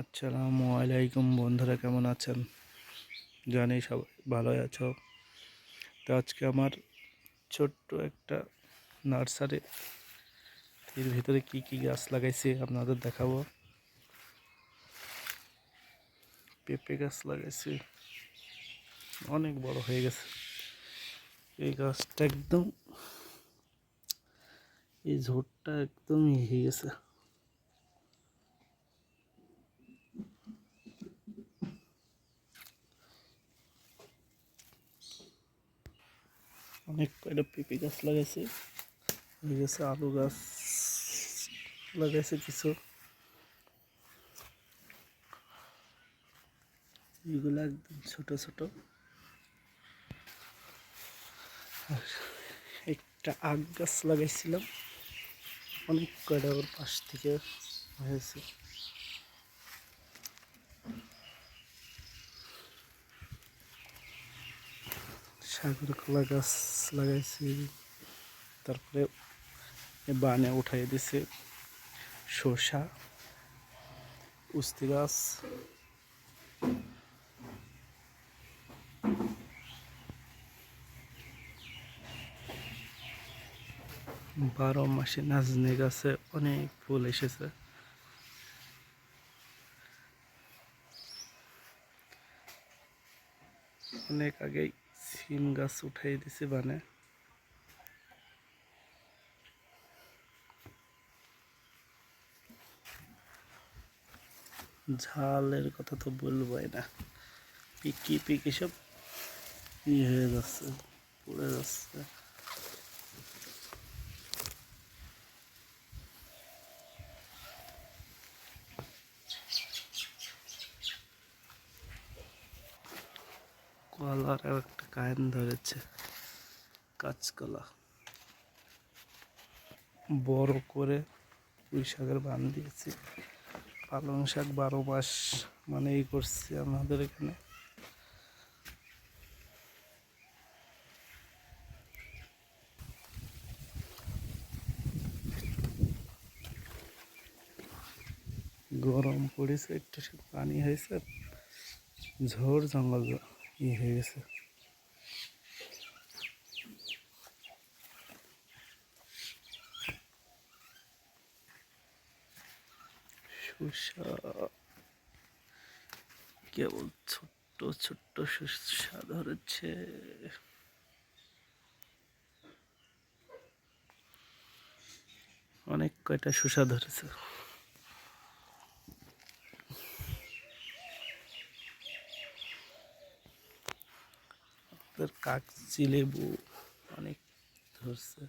আসসালামু আলাইকুম বন্ধুরা, কেমন আছেন? জানি সবাই ভালোই আছো। তো আজকে আমার ছোট্ট একটা নার্সারি, এর ভিতরে কি কি গাছ লাগাইছি আপনাদের দেখাবো। পেঁপে গাছ লাগাইছি, অনেক বড় হয়ে গেছে। এই গাছটা একদম, এই ঝোড়টা একদম হয়ে গেছে। অনেক কয়টা পেঁপে গাছ লাগাইছি, হয়ে গেছে। আলু গাছ লাগাইছে কিছু, এগুলো একদম ছোট ছোট। আর একটা আখ গাছ লাগাইছিলাম, অনেক কয়টা ওর পাশ থেকে হয়েছে। সাগর কলা গাছ লাগাইছি, তারপরে বানে উঠাই দিছে শসা, উস্তি গাছ, বারো মাসে নাজনে গাছে অনেক ফুল এসেছে। অনেক আগেই সিম গাছ উঠাই দিছে বানে। ঝালের কথা তো বলবোই না, পিকি পিকি সব হয়ে যাচ্ছে, পড়ে যাচ্ছে। কলার একটা কায়ন ধরেছে, কাঁচকলা বড় করে পুঁই শাকের বান দিয়েছি। পালং শাক 12 মাস মানে এই করছি আমাদের এখানে। গরম পড়েছে, একটু পানি হয়েছে, ঝড় জঙ্গল হয়ে গেছে। শসা কেবল ছোট্ট ছোট্ট শসা ধরেছে, অনেক কয়টা শসা ধরেছে। কাগজি লেবু অনেক ধরছে।